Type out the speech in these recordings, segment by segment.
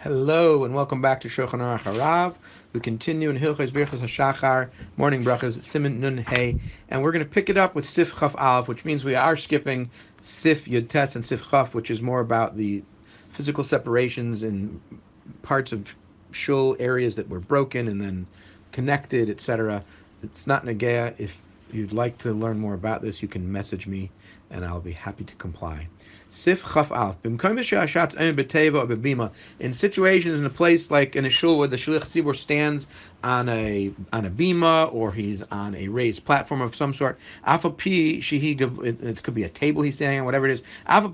Hello and welcome back to Shulchan Aruch HaRav. We continue in Hilchos Birchos HaShachar, morning brachas, Siman Nun Hey, and we're going to pick it up with Sif Chaf Aleph, which means we are skipping Sif Yud Tes and Sif Chaf, which is more about the physical separations in parts of shul areas that were broken and then connected, etc. It's not Negea. If you'd like to learn more about this, you can message me and I'll be happy to comply. Sif Chaf Alf. In situations in a place like in a shul where the shliach tzibur stands on a bima or he's on a raised platform of some sort. It could be a table he's standing on, whatever it is. Even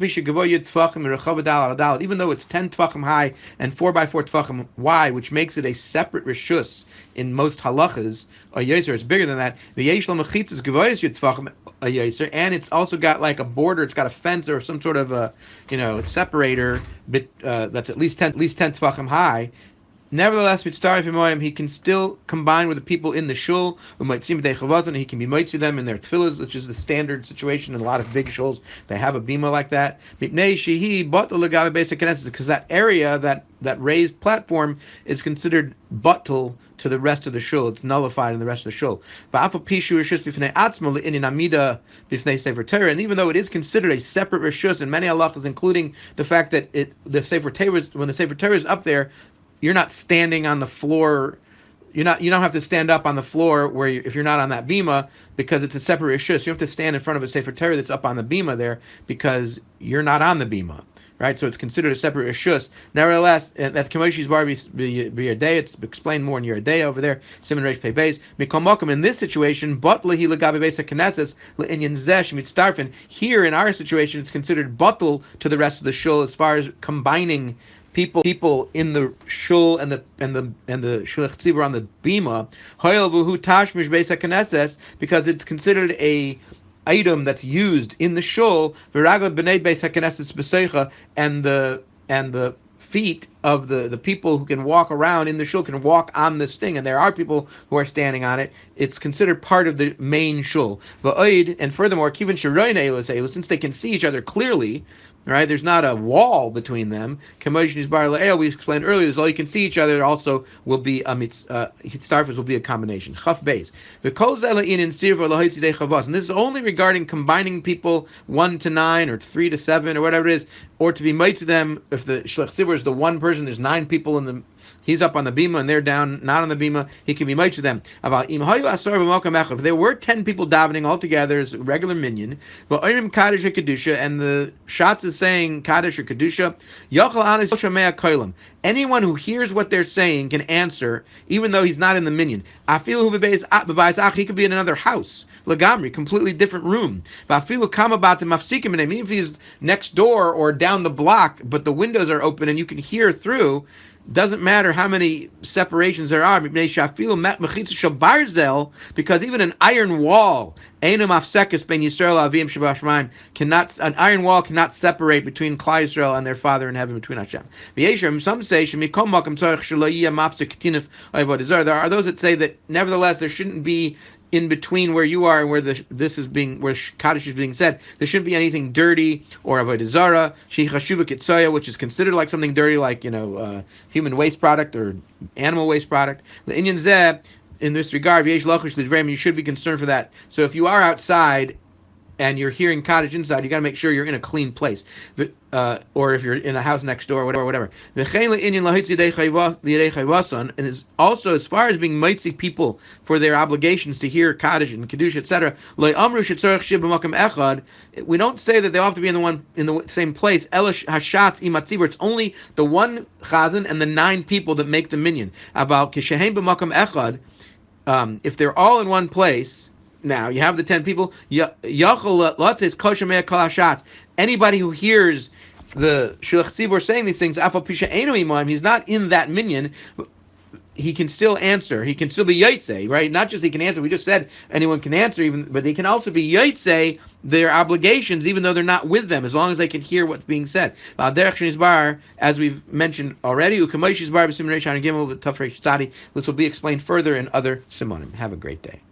though it's 10 tefachim high and 4 by 4 tefachim wide, which makes it a separate rishus in most halachas. A yoser, it's bigger than that. And it's also got like a border. It's got a fence or some sort of a separator, that's at least 10 tefachim high. Nevertheless, he can still combine with the people in the shul. And he can be mitzi them in their tefillahs, which is the standard situation in a lot of big shuls. They have a bima like that. Because that area, that raised platform, is considered buttal to the rest of the shul. It's nullified in the rest of the shul. And even though it is considered a separate rishus in many halachas, including the fact that the Sefer Torah, when the Sefer Torah is up there, you're not standing on the floor. You don't have to stand up on the floor if you're not on that bima, because it's a separate rishus. You have to stand in front of a Sefer Torah that's up on the bima there because you're not on the bima, right? So it's considered a separate rishus. Nevertheless, that's Kamoshi's bar day. It's explained more in your day over there. Siman Reish Pei Beis. Mikom in this situation, but lehi legabe beis haKnesses le'inyan zesh mitzdarfen. Here in our situation, it's considered butl to the rest of the shul as far as combining people in the shul and the shulach tzibur on the bima, because it's considered a item that's used in the shul, and the feet of the people who can walk around in the shul can walk on this thing, and there are people who are standing on it. It's considered part of the main shul. And furthermore, since they can see each other clearly, right? There's not a wall between them. We explained earlier, all you can see each other. Also, will be hitzarfus will be a combination. Chaf Beis. And this is only regarding combining people 1 to 9 or 3 to 7 or whatever it is, or to be made to them if the shliach tzibur is the one person. There's 9 people in the. He's up on the bima and they're down, not on the bima. He can be made to them. If there were 10 people davening all together as a regular minyan, Kaddish or Kedusha, and the Shatz is saying Kaddish or Kedusha, anyone who hears what they're saying can answer, even though he's not in the minyan. He could be in another house. Lagamri, completely different room. Even if he's next door or down the block, but the windows are open and you can hear through. Doesn't matter how many separations there are, because even an iron wall, an iron wall cannot separate between Klal Yisrael and their Father in heaven, between Hashem. Some say there are those that say that nevertheless there shouldn't be in between where you are and where where Kaddish is being said, there shouldn't be anything dirty or avodah zara, which is considered like something dirty, like human waste product or animal waste product. The Inyan Zeh, in this regard, you should be concerned for that. So if you are outside and you're hearing Kaddish inside, you got to make sure you're in a clean place. Or if you're in a house next door, whatever. And is also, as far as being mitzi people for their obligations to hear Kaddish and Kedusha, etc. We don't say that they all have to be in the same place. It's only the one chazan and the 9 people that make the minyan. If they're all in one place. Now you have the 10 people. Anybody who hears the shulach tzibur saying these things, he's not in that minyan. He can still answer. He can still be yaitse, right? Not just he can answer. We just said anyone can answer, but they can also be yaitse their obligations, even though they're not with them, as long as they can hear what's being said. As we've mentioned already, this will be explained further in other simonim. Have a great day.